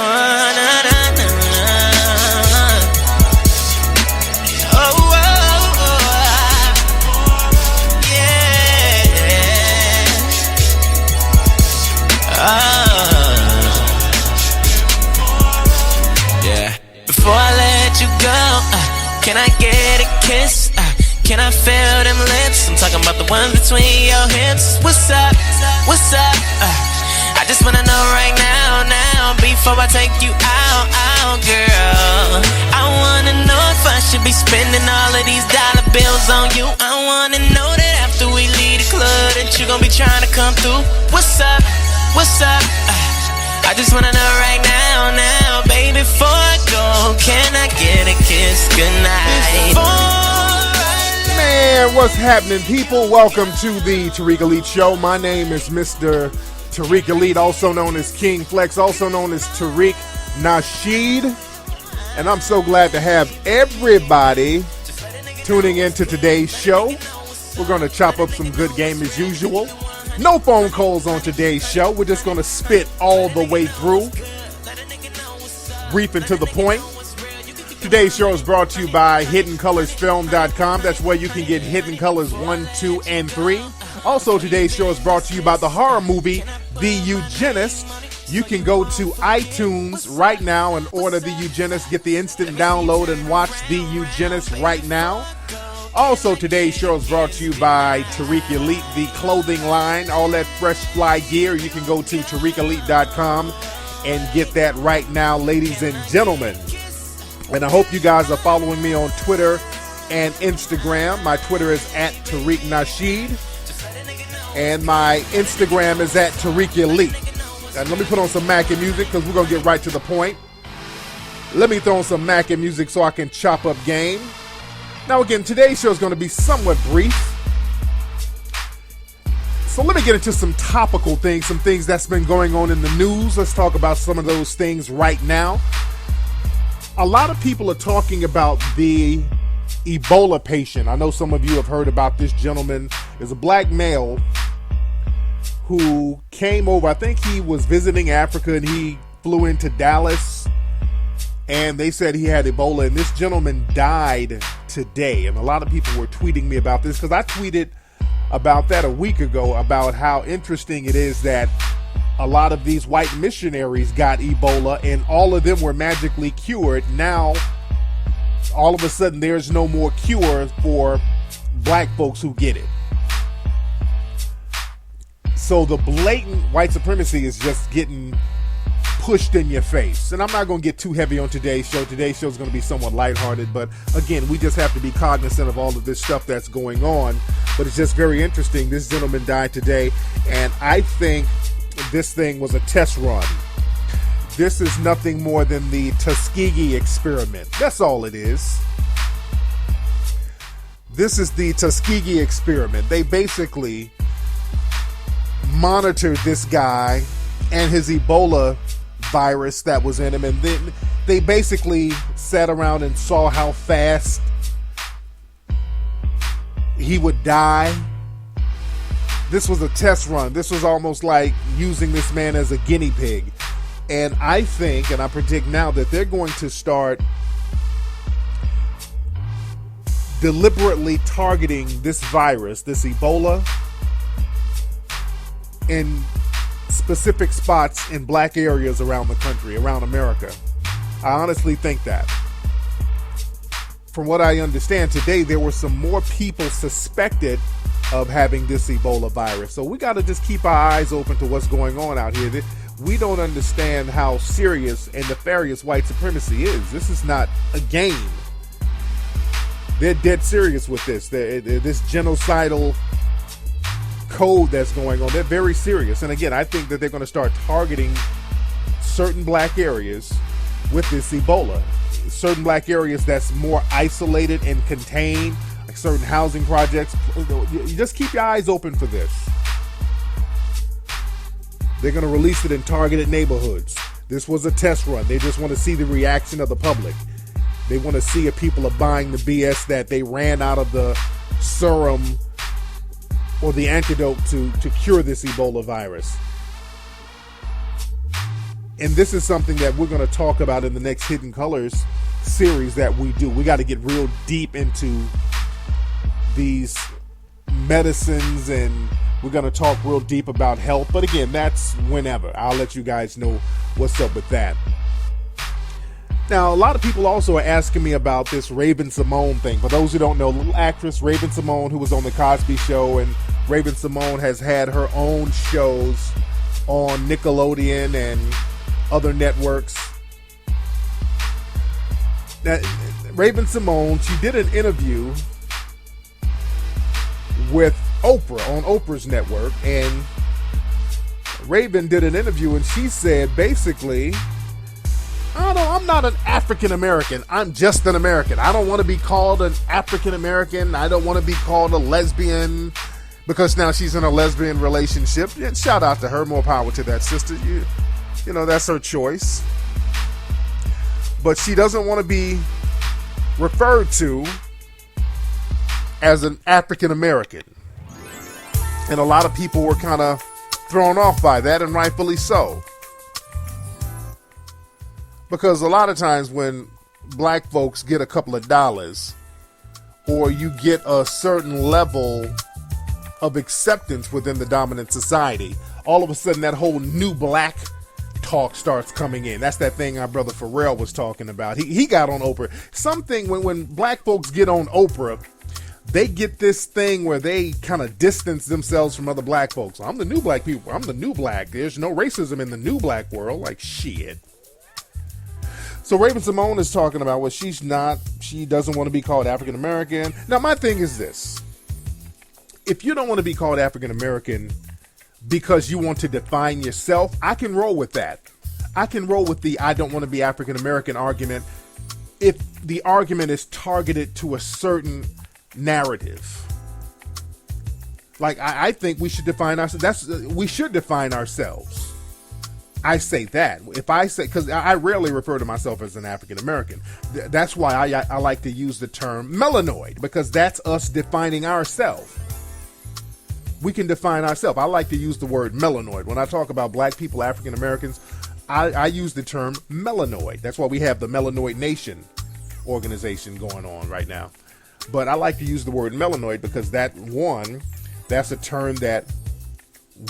na, na, na. Oh, oh, oh, yeah. Yeah. Before I let you go, can I get a kiss? Can I feel them lips? I'm talking about the ones between your hips. What's up? What's up? I just wanna know right now, before I take you out, girl. I wanna know if I should be spending all of these dollar bills on you. I wanna know that after we leave the club that you gon' be trying to come through. What's up? What's up? I just wanna know right now, baby, before I go, can I get a kiss goodnight? Man, what's happening, people? Welcome to the Tariq Elite Show. My name is Mr. Tariq Elite, also known as King Flex, also known as Tariq Nasheed. And I'm so glad to have everybody tuning into today's show. We're going to chop up some good game as usual. No phone calls on today's show. We're just going to spit all the way through. Brief and to the point. Today's show is brought to you by HiddenColorsFilm.com. That's where you can get Hidden Colors 1, 2, and 3. Also, today's show is brought to you by the horror movie The Eugenist. You can go to iTunes right now and order The Eugenist. Get the instant download and watch The Eugenist right now. Also, today's show is brought to you by Tariq Elite, the clothing line. All that fresh fly gear, you can go to TariqElite.com and get that right now, ladies and gentlemen. And I hope you guys are following me on Twitter and Instagram. My Twitter is at Tariq Nasheed. And my Instagram is at Tariq Elite. And let me put on some MACKIN music because we're going to get right to the point. Let me throw on some MACKIN music so I can chop up game. Now again, today's show is going to be somewhat brief. So let me get into some topical things, some things that's been going on in the news. Let's talk about some of those things right now. A lot of people are talking about the Ebola patient. I know some of you have heard about this gentleman. There's a black male who came over. I think he was visiting Africa and he flew into Dallas and they said he had Ebola, and this gentleman died today. And a lot of people were tweeting me about this because I tweeted about that a week ago about how interesting it is that a lot of these white missionaries got Ebola and all of them were magically cured. Now, all of a sudden, there's no more cure for black folks who get it. So the blatant white supremacy is just getting pushed in your face. And I'm not going to get too heavy on today's show. Today's show is going to be somewhat lighthearted. But again, we just have to be cognizant of all of this stuff that's going on. But it's just very interesting. This gentleman died today. And I think this thing was a test run. This is nothing more than the Tuskegee experiment. That's all it is. This is the Tuskegee experiment. They basically monitored this guy and his Ebola virus that was in him, and then they basically sat around and saw how fast he would die. This was a test run. This was almost like using this man as a guinea pig. And I think, and I predict now, that they're going to start deliberately targeting this virus, this Ebola, in specific spots in black areas around the country, around America. I honestly think that. From what I understand today, there were some more people suspected of having this Ebola virus. So we got to just keep our eyes open to what's going on out here. We don't understand how serious and nefarious white supremacy is. This is not a game. They're dead serious with this. This genocidal code that's going on. They're very serious. And again, I think that they're going to start targeting certain black areas with this Ebola. Certain black areas that's more isolated and contained, like certain housing projects. You just keep your eyes open for this. They're going to release it in targeted neighborhoods. This was a test run. They just want to see the reaction of the public. They want to see if people are buying the BS that they ran out of the serum or the antidote to cure this Ebola virus. And this is something that we're going to talk about in the next Hidden Colors series that we do. We got to get real deep into these medicines, and we're going to talk real deep about health. But again, that's whenever. I'll let you guys know what's up with that. Now, a lot of people also are asking me about this Raven Simone thing. For those who don't know, little actress Raven Simone, who was on The Cosby Show, and Raven Simone has had her own shows on Nickelodeon and other networks. Now, Raven Simone, she did an interview with Oprah on Oprah's network, and Raven did an interview and she said basically, I'm not an African American. I'm just an American. I don't want to be called an African American. I don't want to be called a lesbian, because now she's in a lesbian relationship. And shout out to her. More power to that sister. You know, that's her choice. But she doesn't want to be referred to as an African American. And a lot of people were kind of thrown off by that, and rightfully so. Because a lot of times when black folks get a couple of dollars, or you get a certain level of acceptance within the dominant society, all of a sudden that whole new black talk starts coming in. That's that thing our brother Pharrell was talking about. He got on Oprah. Something when black folks get on Oprah, they get this thing where they kind of distance themselves from other black folks. I'm the new black people. I'm the new black. There's no racism in the new black world. Like, shit. So Raven Simone is talking about, well, she doesn't want to be called African American. Now, my thing is this. If you don't want to be called African American because you want to define yourself, I can roll with that. I can roll with the I don't want to be African American argument if the argument is targeted to a certain narrative. Like, I think we should define ourselves. We should define ourselves. I say that. If I say, because I rarely refer to myself as an African American. That's why I like to use the term melanoid, because that's us defining ourselves. We can define ourselves. I like to use the word melanoid. When I talk about black people, African Americans, I use the term melanoid. That's why we have the Melanoid Nation organization going on right now. But I like to use the word melanoid because that's a term that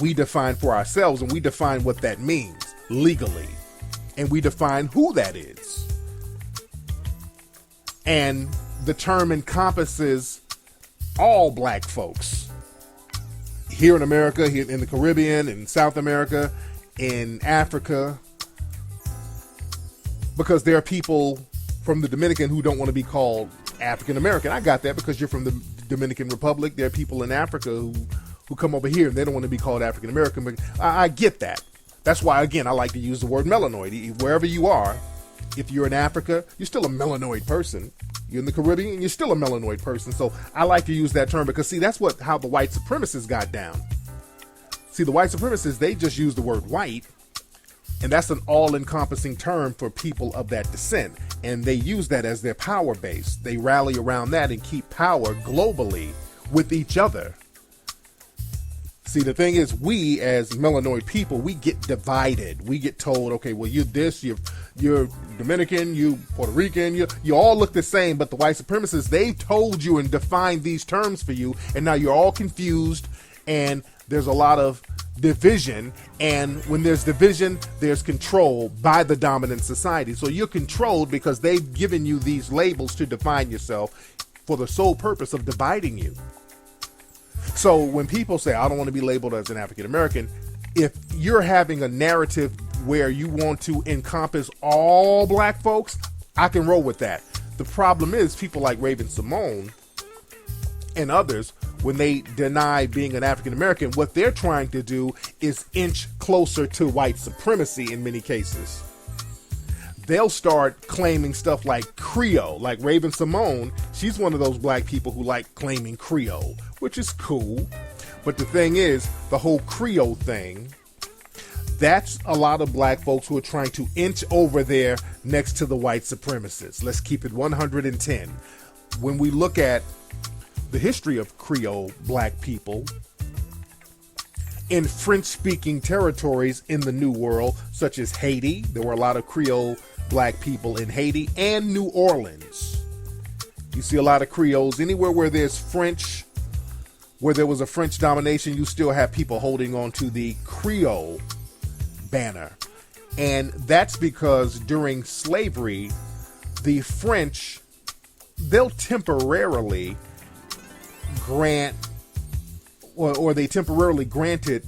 we define for ourselves, and we define what that means legally, and we define who that is. And the term encompasses all black folks here in America, here in the Caribbean, in South America, in Africa, because there are people from the Dominican who don't want to be called African American. I got that, because you're from the Dominican Republic. There are people in Africa who come over here and they don't want to be called African American. But I get that. That's why, again, I like to use the word melanoid. Wherever you are, if you're in Africa, you're still a melanoid person. You're in the Caribbean, you're still a melanoid person. So I like to use that term because, see, that's how the white supremacists got down. See, the white supremacists, they just use the word white, and that's an all-encompassing term for people of that descent. And they use that as their power base. They rally around that and keep power globally with each other. See, the thing is, we as melanoid people, we get divided. We get told, okay, well, you're this, you're Dominican, you Puerto Rican, you all look the same, but the white supremacists, they told you and defined these terms for you, and now you're all confused, and there's a lot of division, and when there's division, there's control by the dominant society. So you're controlled because they've given you these labels to define yourself for the sole purpose of dividing you. So when people say, I don't want to be labeled as an African American, if you're having a narrative where you want to encompass all black folks, I can roll with that. The problem is people like Raven Simone and others, when they deny being an African American, what they're trying to do is inch closer to white supremacy in many cases. They'll start claiming stuff like Creole, like Raven Simone. She's one of those black people who like claiming Creole, which is cool. But the thing is, the whole Creole thing, that's a lot of black folks who are trying to inch over there next to the white supremacists. Let's keep it 110. When we look at the history of Creole black people, in French-speaking territories in the New World, such as Haiti. There were a lot of Creole black people in Haiti and New Orleans. You see a lot of Creoles. Anywhere where there's French, where there was a French domination, you still have people holding on to the Creole banner. And that's because during slavery, the French, they'll temporarily grant, or they temporarily granted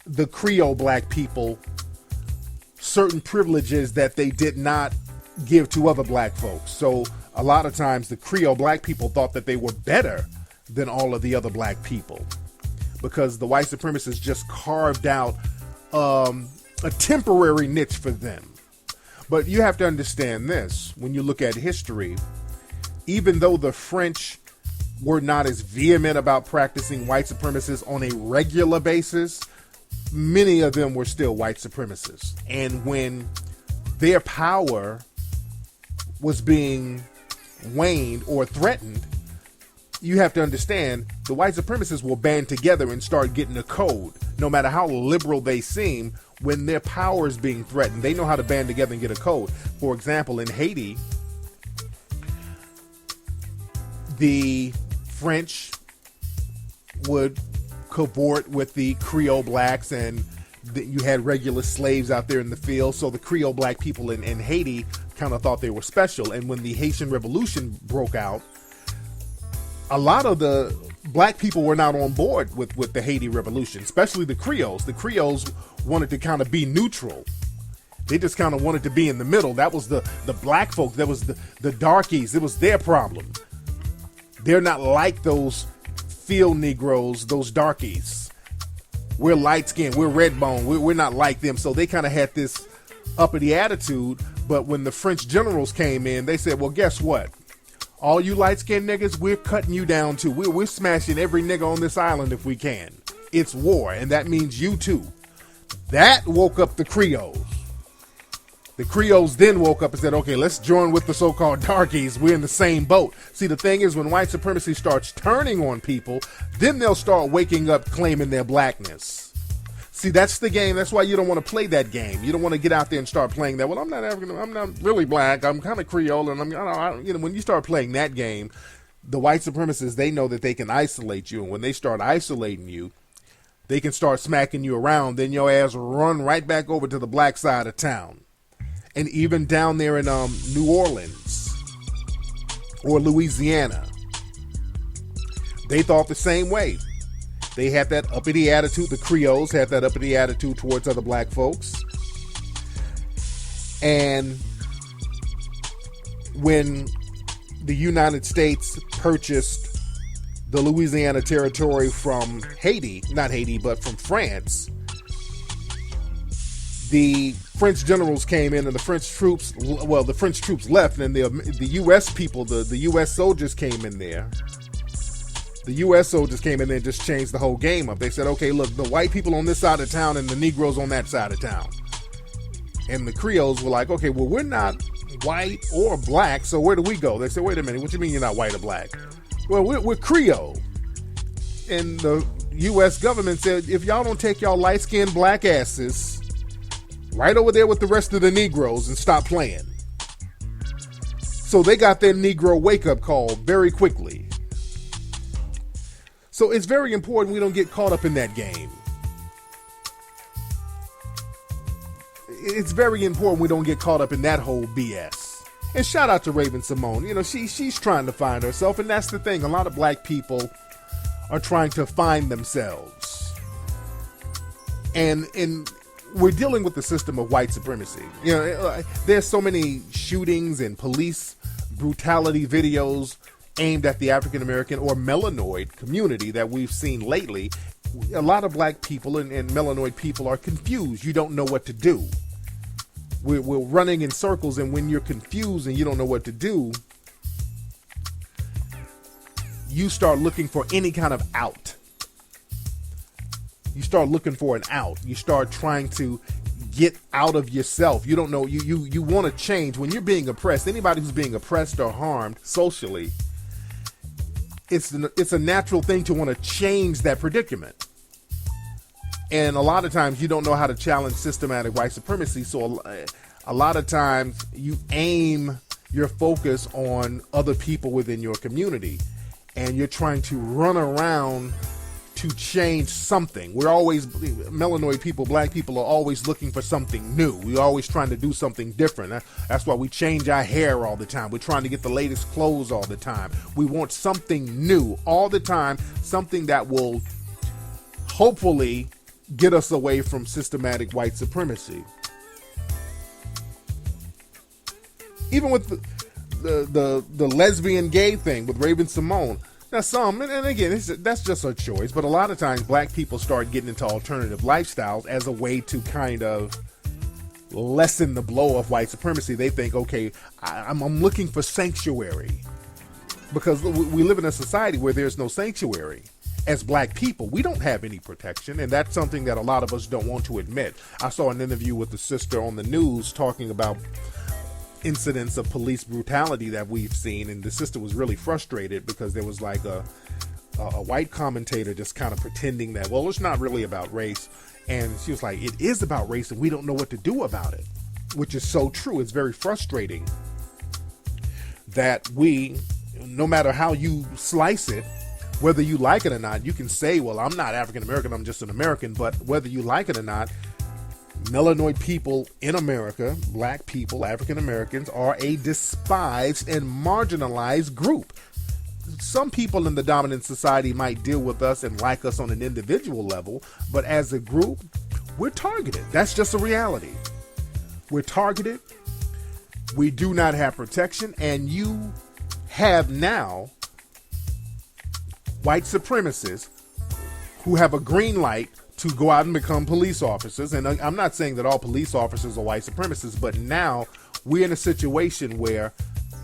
the Creole black people certain privileges that they did not give to other black folks. So a lot of times the Creole black people thought that they were better than all of the other black people because the white supremacists just carved out a temporary niche for them. But you have to understand this. When you look at history, even though the French were not as vehement about practicing white supremacists on a regular basis, many of them were still white supremacists. And when their power was being waned or threatened, you have to understand the white supremacists will band together and start getting a code. No matter how liberal they seem, when their power is being threatened, they know how to band together and get a code. For example, in Haiti, the French would cavort with the Creole blacks, and you had regular slaves out there in the field. So the Creole black people in Haiti kind of thought they were special. And when the Haitian Revolution broke out, a lot of the black people were not on board with the Haiti Revolution, especially the Creoles. The Creoles wanted to kind of be neutral. They just kind of wanted to be in the middle. That was the black folks. That was the darkies. It was their problem. They're not like those field Negroes, those darkies. We're light skinned, we're red bone, we're not like them. So they kind of had this uppity attitude. But when the French generals came in, they said, well, guess what? All you light skinned niggas, we're cutting you down too. We're smashing every nigga on this island if we can. It's war, and that means you too. That woke up the Creoles. The Creoles then woke up and said, okay, let's join with the so-called darkies. We're in the same boat. See, the thing is, when white supremacy starts turning on people, then they'll start waking up claiming their blackness. See, that's the game. That's why you don't want to play that game. You don't want to get out there and start playing that. Well, I'm not African. I'm not really black. I'm kind of Creole. And when you start playing that game, the white supremacists, they know that they can isolate you. And when they start isolating you, they can start smacking you around. Then your ass run right back over to the black side of town. And even down there in New Orleans or Louisiana, they thought the same way. They had that uppity attitude. The Creoles had that uppity attitude towards other black folks. And when the United States purchased the Louisiana territory from Haiti, not Haiti, but from France, the French generals came in and the French troops left, and the U.S. people, the U.S. soldiers came in there. The U.S. soldiers came in there and just changed the whole game up. They said, okay, look, the white people on this side of town and the Negroes on that side of town. And the Creoles were like, okay, well, we're not white or black, so where do we go? They said, wait a minute, what you mean you're not white or black? Well, we're Creole. And the U.S. government said, if y'all don't take y'all light-skinned black asses right over there with the rest of the Negroes and stop playing. So they got their Negro wake-up call very quickly. So it's very important we don't get caught up in that game. It's very important we don't get caught up in that whole BS. And shout out to Raven Simone. You know, she's trying to find herself, and that's the thing. A lot of black people are trying to find themselves. And we're dealing with the system of white supremacy. You know, there's so many shootings and police brutality videos aimed at the African American or melanoid community that we've seen lately. A lot of black people and melanoid people are confused. You don't know what to do. We're running in circles, and when you're confused and you don't know what to do, you start looking for any kind of out. You start looking for an out. You start trying to get out of yourself. You don't know. You want to change. When you're being oppressed, anybody who's being oppressed or harmed socially, it's a natural thing to want to change that predicament. And a lot of times you don't know how to challenge systematic white supremacy. So a lot of times you aim your focus on other people within your community, and you're trying to run around to change something. We're always, melanoid people, black people are always looking for something new. We're always trying to do something different. That's why we change our hair all the time. We're trying to get the latest clothes all the time. We want something new all the time, something that will hopefully get us away from systematic white supremacy. Even with the lesbian gay thing with Raven Simone. Now some, and again, that's just a choice, but a lot of times black people start getting into alternative lifestyles as a way to kind of lessen the blow of white supremacy. They think, okay, I'm looking for sanctuary, because we live in a society where there's no sanctuary. As black people, we don't have any protection, and that's something that a lot of us don't want to admit. I saw an interview with the sister on the news talking about incidents of police brutality that we've seen, and the sister was really frustrated because there was like a white commentator just kind of pretending that, well, it's not really about race, and she was like, it is about race and we don't know what to do about it, which is so true. It's very frustrating that we, no matter how you slice it, whether you like it or not, you can say, well, I'm not African American, I'm just an American, but whether you like it or not, melanoid people in America, black people, African Americans, are a despised and marginalized group. Some people in the dominant society might deal with us and like us on an individual level, but as a group, we're targeted. That's just a reality. We're targeted. We do not have protection, and you have now white supremacists who have a green light to go out and become police officers. And I'm not saying that all police officers are white supremacists, but now we're in a situation where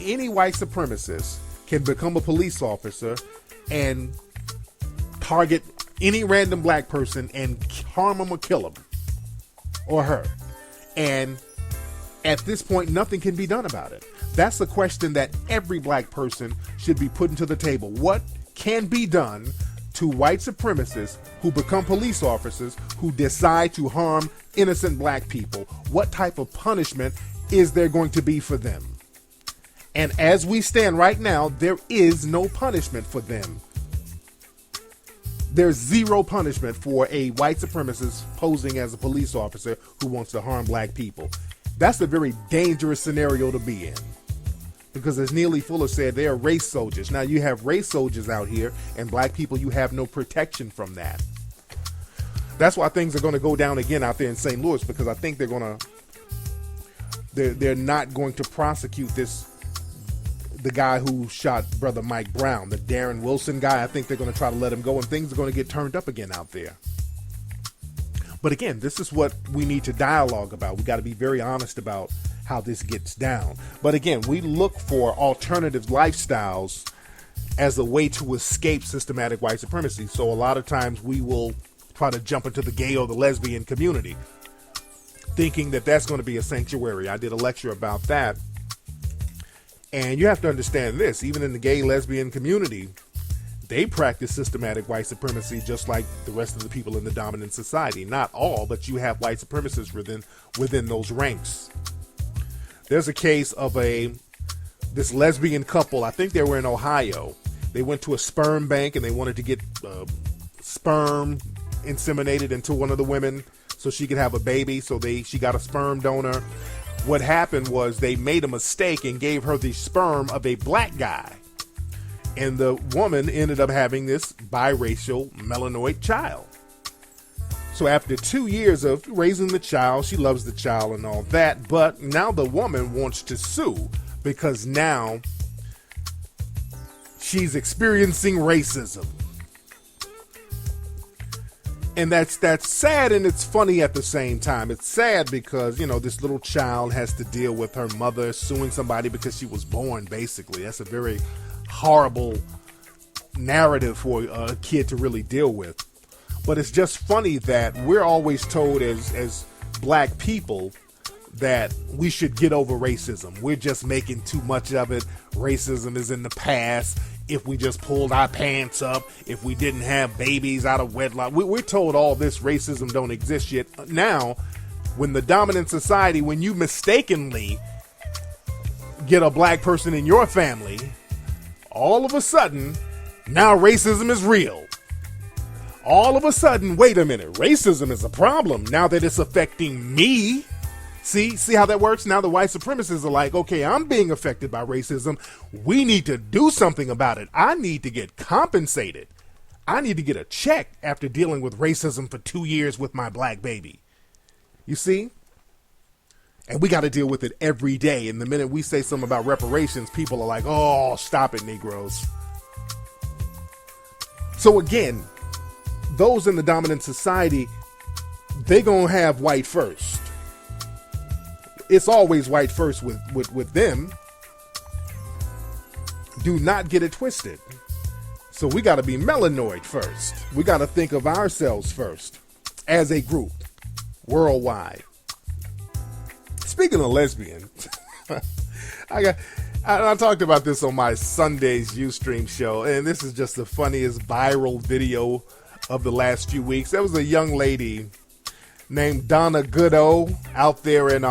any white supremacist can become a police officer and target any random black person and harm him or kill him or her. And at this point, nothing can be done about it. That's the question that every black person should be putting to the table. What can be done to white supremacists who become police officers who decide to harm innocent black people? What type of punishment is there going to be for them? And as we stand right now, there is no punishment for them. There's zero punishment for a white supremacist posing as a police officer who wants to harm black people. That's a very dangerous scenario to be in. Because as Neely Fuller said, they are race soldiers. Now you have race soldiers out here, and black people, you have no protection from that. That's why things are going to go down again out there in St. Louis, because I think they're not going to prosecute the guy who shot Brother Mike Brown, the Darren Wilson guy. I think they're going to try to let him go, and things are going to get turned up again out there. But again, this is what we need to dialogue about. We got to be very honest about how this gets down. But again, we look for alternative lifestyles as a way to escape systematic white supremacy. So a lot of times we will try to jump into the gay or the lesbian community, thinking that that's going to be a sanctuary. I did a lecture about that. And you have to understand this, even in the gay lesbian community, they practice systematic white supremacy just like the rest of the people in the dominant society. Not all, but you have white supremacists within those ranks. There's a case of this lesbian couple. I think they were in Ohio. They went to a sperm bank and they wanted to get sperm inseminated into one of the women so she could have a baby. So she got a sperm donor. What happened was they made a mistake and gave her the sperm of a black guy. And the woman ended up having this biracial melanoid child. So after 2 years of raising the child, she loves the child and all that, but now the woman wants to sue because now she's experiencing racism. And that's sad, and it's funny at the same time. It's sad because, this little child has to deal with her mother suing somebody because she was born, basically. That's a very horrible narrative for a kid to really deal with. But it's just funny that we're always told as black people that we should get over racism. We're just making too much of it. Racism is in the past. if we just pulled our pants up, if we didn't have babies out of wedlock. We're told all this racism don't exist yet. Now, when the dominant society, when you mistakenly get a black person in your family, all of a sudden, now racism is real. All of a sudden, wait a minute, racism is a problem now that it's affecting me. See how that works? Now the white supremacists are like, okay, I'm being affected by racism. We need to do something about it. I need to get compensated. I need to get a check after dealing with racism for 2 years with my black baby. You see? And we got to deal with it every day. And the minute we say something about reparations, people are like, oh, stop it, Negroes. So again, those in the dominant society, they gonna have white first. It's always white first with them. Do not get it twisted. So we got to be melanoid first. We got to think of ourselves first as a group worldwide. Speaking of lesbian, I talked about this on my Sunday's Ustream show, and this is just the funniest viral video of the last few weeks. There was a young lady named Donna Goodeau out there in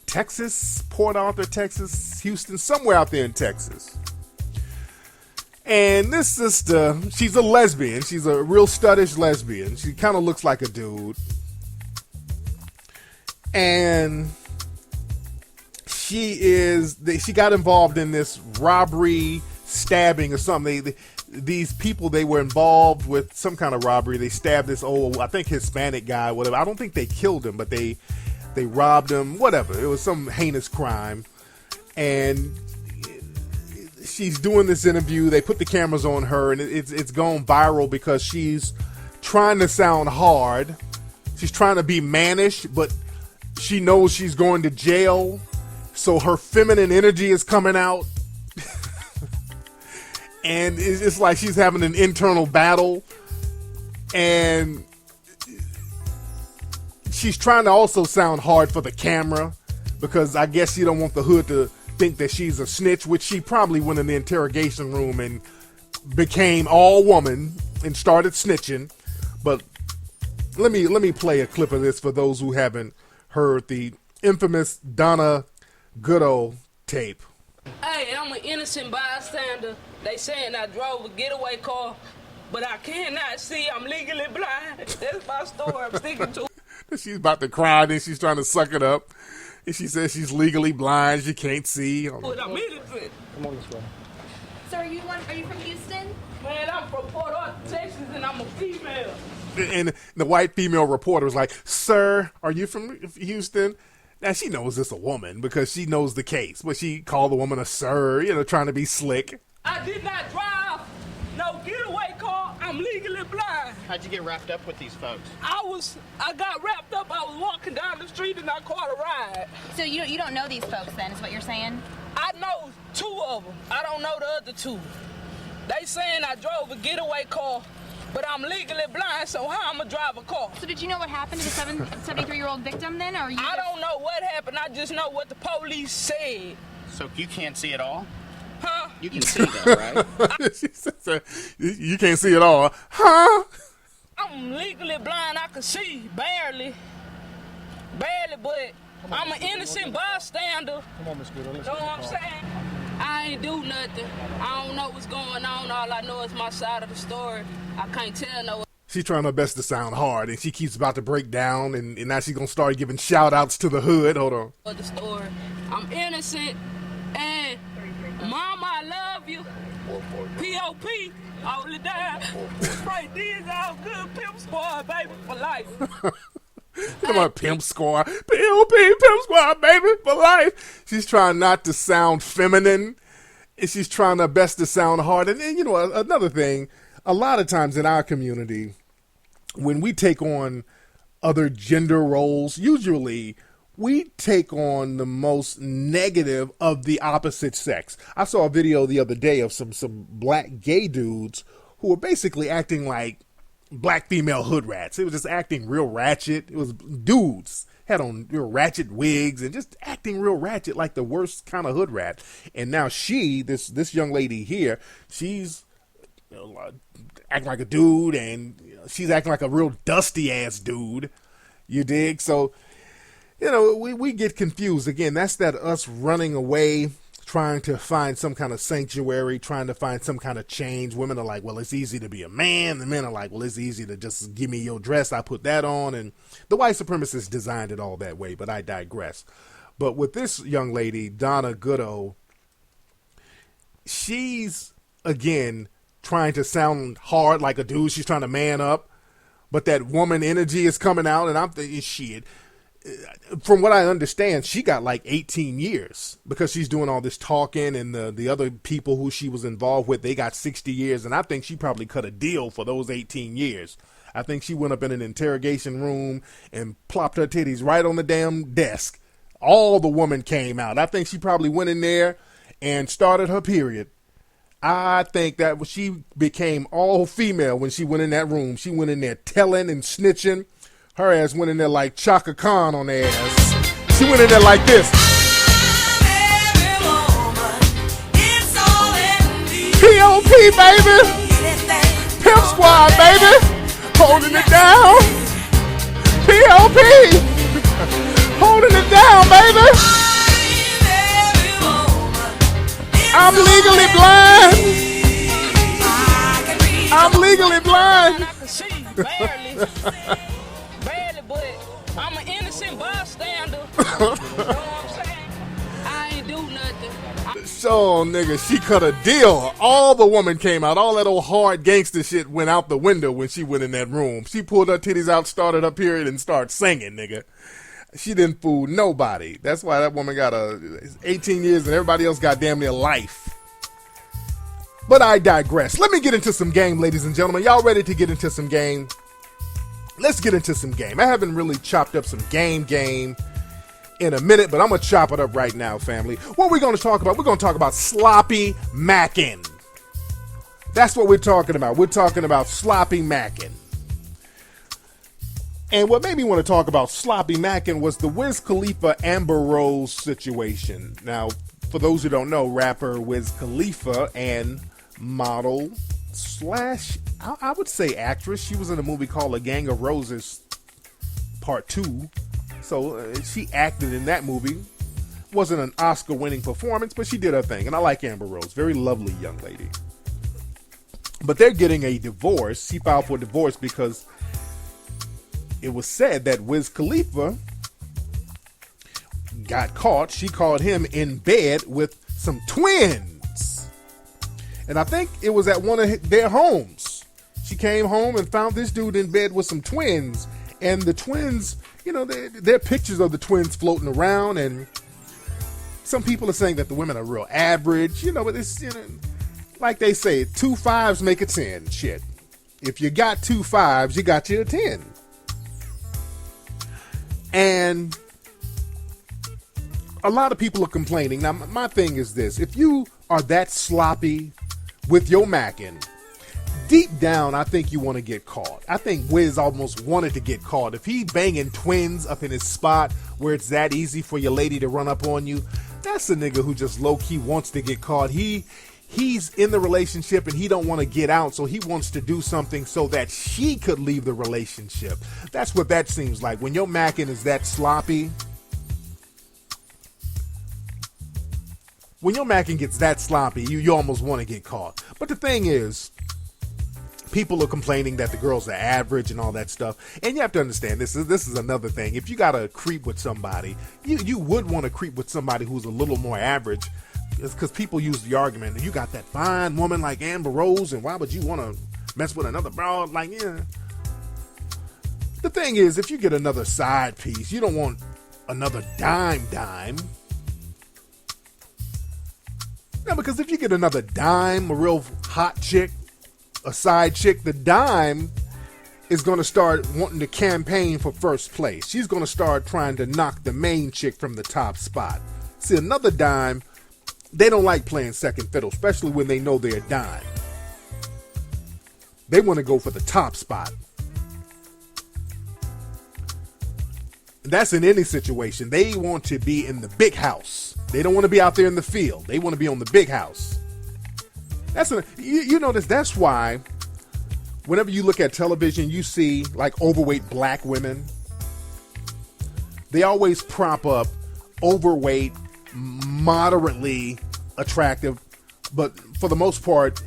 Texas, Port Arthur, Texas, Houston, somewhere out there in Texas. And this sister, she's a lesbian. She's a real studdish lesbian. She kind of looks like a dude. And she got involved in this robbery, stabbing or something. These people, they were involved with some kind of robbery. They stabbed this old, I think, Hispanic guy, whatever. I don't think they killed him, but they robbed him, whatever. It was some heinous crime. And she's doing this interview. They put the cameras on her, and it's gone viral because she's trying to sound hard. She's trying to be mannish, but she knows she's going to jail. So her feminine energy is coming out. And it's like she's having an internal battle. And she's trying to also sound hard for the camera because I guess she don't want the hood to think that she's a snitch, which she probably went in the interrogation room and became all woman and started snitching. But let me play a clip of this for those who haven't heard the infamous Donna Goodeau tape. Hey, I'm an innocent bystander. They saying I drove a getaway car, but I cannot see. I'm legally blind. That's my story I'm sticking to. She's about to cry, then she's trying to suck it up. And she says she's legally blind, she can't see. But I'm innocent. Come on this way. So are you from Houston? Man, I'm from Port Arthur, Texas, and I'm a female. And the white female reporter was like, sir, are you from Houston? Now, she knows it's a woman because she knows the case. But she called the woman a sir, trying to be slick. I did not drive no getaway car. I'm legally blind. How'd you get wrapped up with these folks? I got wrapped up. I was walking down the street and I caught a ride. So you don't know these folks then, is what you're saying? I know 2 of them. I don't know the other 2. They saying I drove a getaway car, but I'm legally blind, so how I'm gonna drive a car? So did you know what happened to the 73-year-old victim then, or I don't know what happened. I just know what the police said. So you can't see at all? Huh? You can see though, right? She said, you can't see it all. Huh? I'm legally blind. I can see, barely, but I'm an innocent bystander. Come on, Miss Goodeau. Know what I'm saying? I ain't do nothing. I don't know what's going on. All I know is my side of the story. I can't tell no. She's trying her best to sound hard, and she keeps about to break down, and now she's going to start giving shout-outs to the hood. Hold on. The story. I'm innocent, and Mama, I love you. P.O.P. all the time. Right, these all good pimp squad, baby, for life. Come on, pimp squad. P.O.P. pimp squad, baby, for life. She's trying not to sound feminine, and she's trying her best to sound hard. And another thing, a lot of times in our community, when we take on other gender roles, usually we take on the most negative of the opposite sex. I saw a video the other day of some black gay dudes who were basically acting like black female hood rats. It was just acting real ratchet. It was dudes had on real ratchet wigs and just acting real ratchet, like the worst kind of hood rat. And now this young lady here, she's acting like a dude, and she's acting like a real dusty ass dude. You dig? So, we get confused. Again, that's that us running away, trying to find some kind of sanctuary, trying to find some kind of change. Women are like, well, it's easy to be a man. The men are like, well, it's easy to just give me your dress. I put that on. And the white supremacists designed it all that way, but I digress. But with this young lady, Donna Goodeau, she's, again, trying to sound hard like a dude. She's trying to man up, but that woman energy is coming out, and I'm thinking, shit. From what I understand, she got like 18 years because she's doing all this talking, and the other people who she was involved with, they got 60 years, and I think she probably cut a deal for those 18 years. I think she went up in an interrogation room and plopped her titties right on the damn desk. All the woman came out. I think she probably went in there and started her period. I think that she became all female when she went in that room. She went in there telling and snitching. Her ass went in there like Chaka Khan on their ass. She went in there like this. P.O.P. baby. Pimp Squad baby. Holding it down. P.O.P. Holding it down baby. I'm legally blind. I'm legally blind. I can see, barely. I'm an innocent bystander. You know what I'm saying? I ain't do nothing. So, nigga, she cut a deal. All the woman came out. All that old hard gangster shit went out the window when she went in that room. She pulled her titties out, started her period, and started singing, nigga. She didn't fool nobody. That's why that woman got 18 years and everybody else got damn near life. But I digress. Let me get into some game, ladies and gentlemen. Y'all ready to get into some game? Let's get into some game. I haven't really chopped up some game in a minute, but I'm going to chop it up right now, family. What are we going to talk about? We're going to talk about sloppy mackin'. That's what we're talking about. We're talking about sloppy mackin'. And what made me want to talk about sloppy mackin' was the Wiz Khalifa Ambere Rose situation. Now, for those who don't know, rapper Wiz Khalifa and model slash, I would say actress. She was in a movie called A Gang of Roses Part 2. So she acted in that movie. Wasn't an Oscar-winning performance, but she did her thing. And I like Ambere Rose. Very lovely young lady. But they're getting a divorce. She filed for a divorce because it was said that Wiz Khalifa got caught. She caught him in bed with some twins. And I think it was at one of their homes. She came home and found this dude in bed with some twins. And the twins, there are pictures of the twins floating around. And some people are saying that the women are real average. But it's, like they say, 2 5s make a 10. Shit. If you got 2 5s, you got you a 10. And a lot of people are complaining. Now, my thing is this. If you are that sloppy with your mackin', deep down, I think you want to get caught. I think Wiz almost wanted to get caught. If he banging twins up in his spot where it's that easy for your lady to run up on you, that's a nigga who just low-key wants to get caught. He's in the relationship and he don't want to get out, so he wants to do something so that she could leave the relationship. That's what that seems like. When your mackin' is that sloppy, when your mackin' gets that sloppy, you almost want to get caught. But the thing is, people are complaining that the girls are average and all that stuff. And you have to understand, this is another thing. If you got to creep with somebody, you would want to creep with somebody who's a little more average. It's because people use the argument, you got that fine woman like Ambere Rose, and why would you want to mess with another broad? Like, yeah. The thing is, if you get another side piece, you don't want another dime. No, because if you get another dime, a real hot chick, a side chick, the dime is going to start wanting to campaign for first place. She's going to start trying to knock the main chick from the top spot. See, another dime, they don't like playing second fiddle, especially when they know they're a dime. They want to go for the top spot. That's in any situation. They want to be in the big house. They don't want to be out there in the field. They want to be on the big house. You notice that's why whenever you look at television, you see like overweight black women. They always prop up overweight, moderately attractive, but for the most part,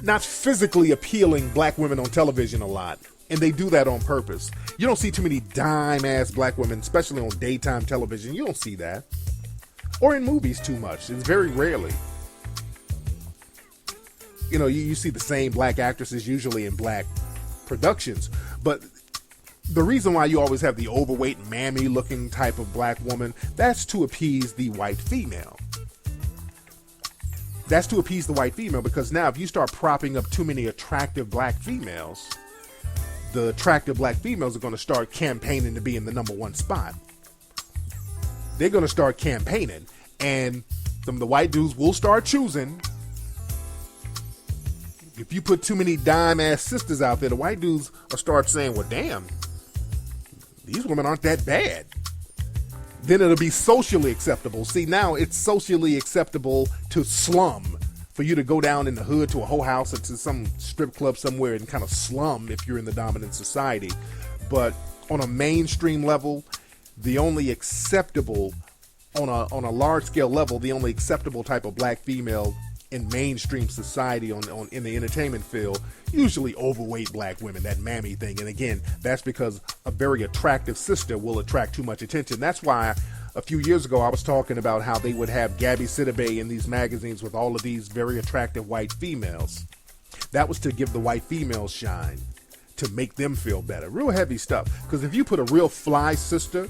not physically appealing black women on television a lot. And they do that on purpose. You don't see too many dime-ass black women, especially on daytime television. You don't see that. Or in movies too much. It's very rarely. You know, you see the same black actresses usually in black productions. But the reason why you always have the overweight, mammy-looking type of black woman, that's to appease the white female. That's to appease the white female, because now if you start propping up too many attractive black females, the attractive black females are going to start campaigning to be in the number one spot. They're going to start campaigning, and some of the white dudes will start choosing. If you put too many dime-ass sisters out there, the white dudes will start saying, well, damn, these women aren't that bad. Then it'll be socially acceptable. See, now it's socially acceptable to slum, for you to go down in the hood to a whole house or to some strip club somewhere and kind of slum if you're in the dominant society. But on a mainstream level, the only acceptable, on a large scale level, the only acceptable type of black female in mainstream society in the entertainment field, usually overweight black women, that mammy thing. And again, that's because a very attractive sister will attract too much attention. That's why a few years ago I was talking about how they would have Gabby Sidibe in these magazines with all of these very attractive white females. That was to give the white females shine, to make them feel better. Real heavy stuff. Because if you put a real fly sister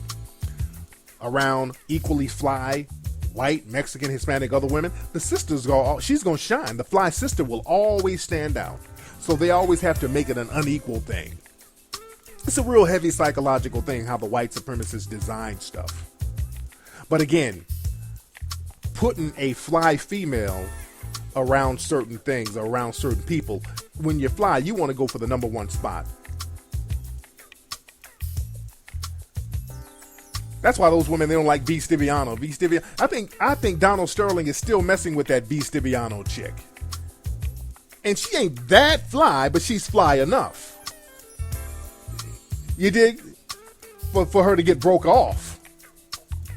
around equally fly white, Mexican, Hispanic, other women, the sister's she's going to shine. The fly sister will always stand out. So they always have to make it an unequal thing. It's a real heavy psychological thing how the white supremacists design stuff. But again, putting a fly female around certain things, or around certain people, when you fly, you want to go for the number one spot. That's why those women, they don't like V. Stiviano. I think Donald Sterling is still messing with that V. Stiviano chick. And she ain't that fly, but she's fly enough. You dig? For her to get broke off.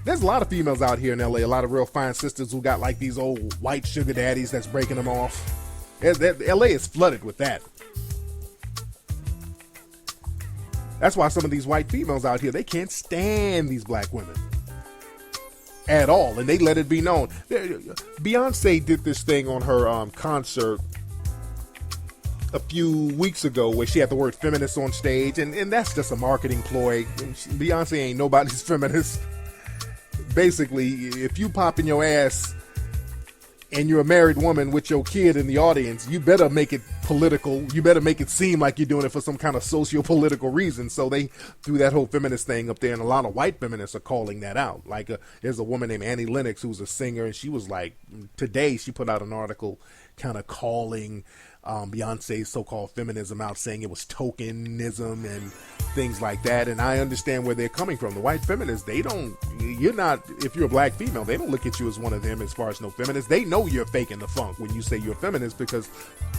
There's a lot of females out here in LA, a lot of real fine sisters who got like these old white sugar daddies that's breaking them off. LA is flooded with that. That's why some of these white females out here, they can't stand these black women at all, and they let it be known. Beyonce did this thing on her concert a few weeks ago where she had the word feminist on stage, and that's just a marketing ploy. Beyonce ain't nobody's feminist. Basically, if you pop in your ass and you're a married woman with your kid in the audience, you better make it political. You better make it seem like you're doing it for some kind of socio-political reason. So they threw that whole feminist thing up there, and a lot of white feminists are calling that out. Like there's a woman named Annie Lennox who's a singer, and she was like, today she put out an article kind of calling Beyonce's so-called feminism out, saying it was tokenism and things like that. And I understand where they're coming from. The white feminists, if you're a black female, they don't look at you as one of them as far as no feminist. They know you're faking the funk when you say you're a feminist, because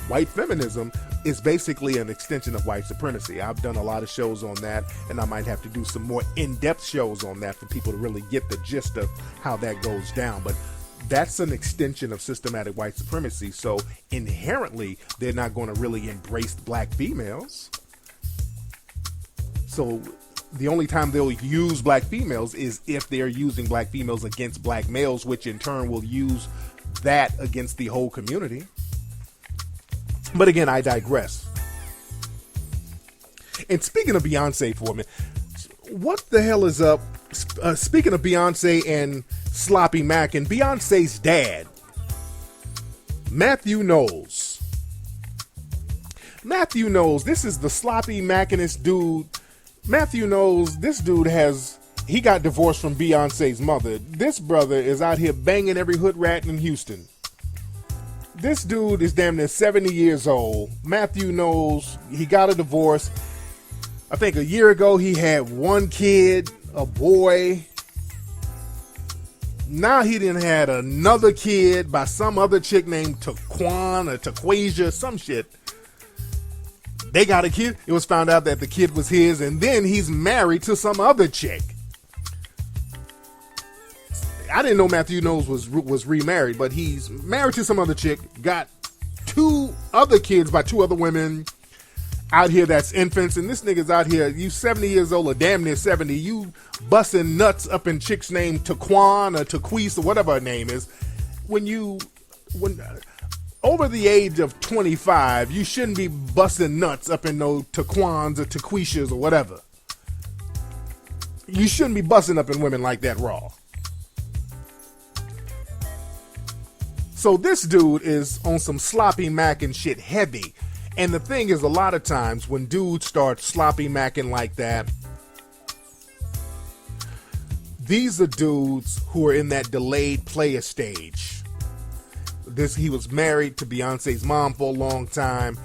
white feminism is basically an extension of white supremacy. I've done a lot of shows on that, and I might have to do some more in-depth shows on that for people to really get the gist of how that goes down. But that's an extension of systematic white supremacy. So inherently, they're not going to really embrace black females. So the only time they'll use black females is if they're using black females against black males, which in turn will use that against the whole community. But again, I digress. And speaking of Beyonce for a minute, what the hell is up? Speaking of Beyonce and Sloppy Mac, and Beyonce's dad, Matthew Knowles. Matthew Knowles, this is the sloppy Mackinist dude. Matthew Knowles, this dude he got divorced from Beyonce's mother. This brother is out here banging every hood rat in Houston. This dude is damn near 70 years old. Matthew knows he got a divorce. I think a year ago he had one kid, a boy. Now he done had another kid by some other chick named Taquan or Taquasia, some shit. They got a kid. It was found out that the kid was his, and then he's married to some other chick. I didn't know Matthew Knowles was remarried, but he's married to some other chick, got 2 other kids by 2 other women out here that's infants, and this nigga's out here, you 70 years old or damn near 70, you busting nuts up in chicks named Taquan or Taquise or whatever her name is. When over the age of 25, you shouldn't be busting nuts up in no Taquans or Taquishas or whatever. You shouldn't be busting up in women like that raw. So this dude is on some sloppy macking shit heavy. And the thing is, a lot of times when dudes start sloppy macking like that, these are dudes who are in that delayed player stage. He was married to Beyonce's mom for a long time.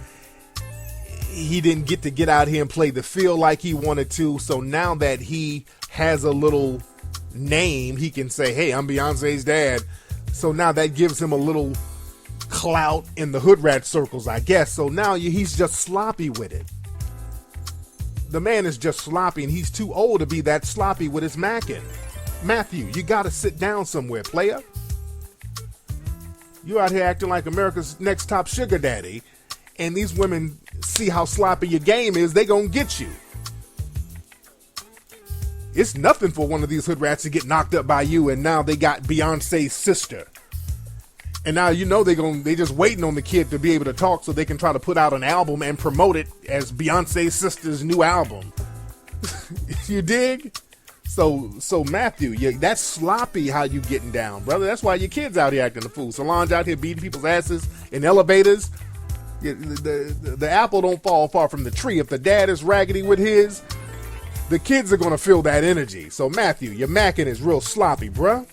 He didn't get out here and play the field like he wanted to. So now that he has a little name, he can say, hey, I'm Beyonce's dad. So now that gives him a little clout in the hood rat circles, I guess. So now he's just sloppy with it. The man is just sloppy, and he's too old to be that sloppy with his macking. Matthew, you gotta sit down somewhere, player. You out here acting like America's next top sugar daddy, and these women see how sloppy your game is, they gonna get you. It's nothing for one of these hood rats to get knocked up by you, and now they got Beyonce's sister. And now you know they just waiting on the kid to be able to talk so they can try to put out an album and promote it as Beyonce's sister's new album. You dig? So Matthew, that's sloppy how you getting down, brother. That's why your kids out here acting a fool. Solange out here beating people's asses in elevators. The apple don't fall far from the tree. If the dad is raggedy with his, the kids are going to feel that energy. So Matthew, your macking is real sloppy, bruh.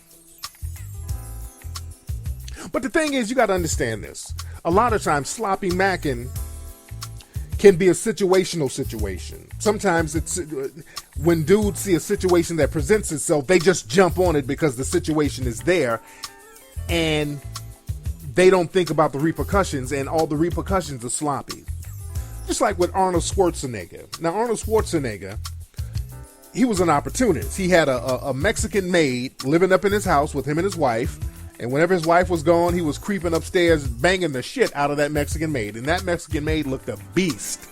But the thing is, you got to understand this. A lot of times, sloppy macking can be a situational situation. Sometimes it's when dudes see a situation that presents itself, they just jump on it because the situation is there, and they don't think about the repercussions, and all the repercussions are sloppy. Just like with Arnold Schwarzenegger. Now, Arnold Schwarzenegger, he was an opportunist. He had a Mexican maid living up in his house with him and his wife. And whenever his wife was gone, he was creeping upstairs, banging the shit out of that Mexican maid. And that Mexican maid looked a beast.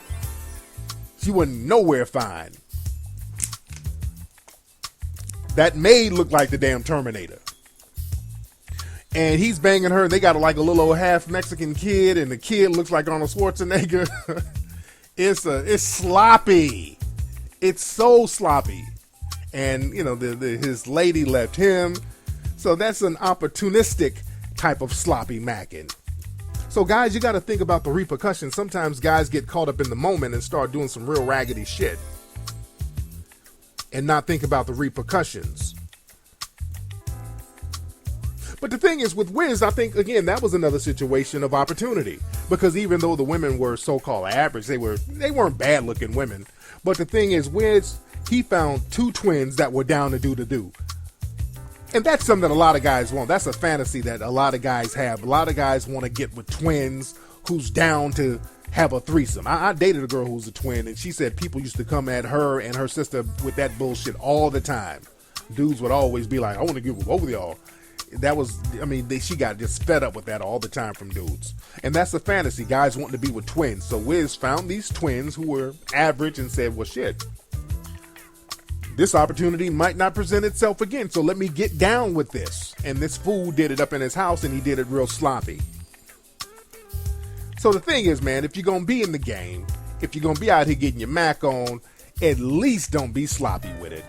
She wasn't nowhere fine. That maid looked like the damn Terminator. And he's banging her, and they got like a little old half Mexican kid, and the kid looks like Arnold Schwarzenegger. It's sloppy. It's so sloppy. And, you know, his lady left him. So that's an opportunistic type of sloppy macking. So guys, you got to think about the repercussions. Sometimes guys get caught up in the moment and start doing some real raggedy shit and not think about the repercussions. But the thing is, with Wiz, I think, again, that was another situation of opportunity. Because even though the women were so-called average, they weren't bad-looking women. But the thing is, Wiz, he found 2 twins that were down to do the do. And that's something that a lot of guys want. That's a fantasy that a lot of guys have. A lot of guys want to get with twins who's down to have a threesome. I dated a girl who's a twin, and she said people used to come at her and her sister with that bullshit all the time. Dudes would always be like, I want to get with both of y'all. She got just fed up with that all the time from dudes. And that's a fantasy. Guys wanting to be with twins. So Wiz found these twins who were average and said, well, shit, this opportunity might not present itself again, so let me get down with this. And this fool did it up in his house, and he did it real sloppy. So the thing is, man, if you're going to be in the game, if you're going to be out here getting your Mac on, at least don't be sloppy with it.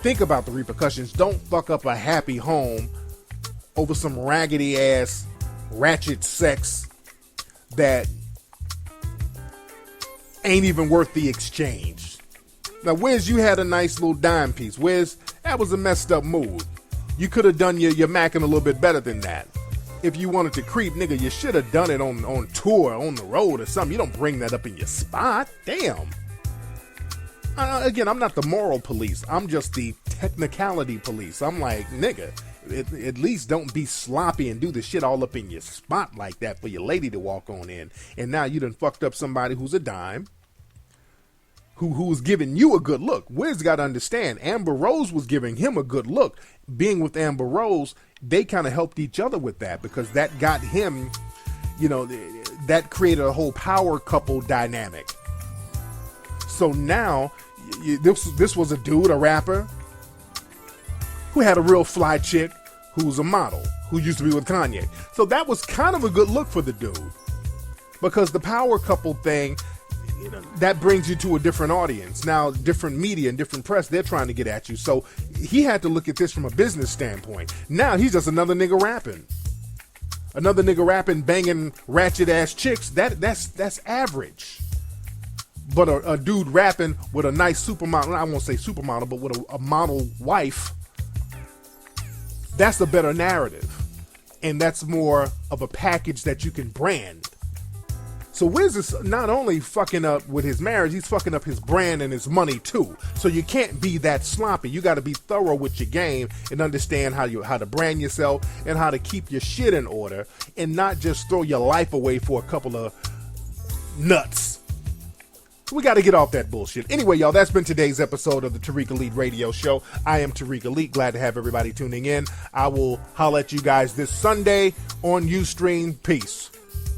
Think about the repercussions. Don't fuck up a happy home over some raggedy-ass ratchet sex that ain't even worth the exchange. Now, Wiz, you had a nice little dime piece. Wiz, that was a messed up move. You could have done your macking a little bit better than that. if you wanted to creep, nigga, you should have done it on tour, on the road or something. You don't bring that up in your spot. Damn. Again, I'm not the moral police. I'm just the technicality police. I'm like, nigga, at least don't be sloppy and do the shit all up in your spot like that for your lady to walk on in. And now you done fucked up somebody who's a dime, who's giving you a good look. Wiz got to understand, Amber Rose was giving him a good look. Being with Amber Rose, they kind of helped each other with that, because that got him, you know, that created a whole power couple dynamic. So now, this was a dude, a rapper, who had a real fly chick who's a model, who used to be with Kanye. So that was kind of a good look for the dude, because the power couple thing, you know, that brings you to a different audience. Now, different media and different press, they're trying to get at you. So he had to look at this from a business standpoint. Now he's just another nigga rapping. Another nigga rapping, banging ratchet ass chicks. That's average. But a dude rapping with a nice supermodel, I won't say supermodel, but with a model wife, that's a better narrative. And that's more of a package that you can brand. So Wiz is not only fucking up with his marriage, he's fucking up his brand and his money too. So you can't be that sloppy. You got to be thorough with your game and understand how to brand yourself and how to keep your shit in order, and not just throw your life away for a couple of nuts. We got to get off that bullshit. Anyway, y'all, that's been today's episode of the Tariq Elite Radio Show. I am Tariq Elite. Glad to have everybody tuning in. I will holler at you guys this Sunday on Ustream. Peace.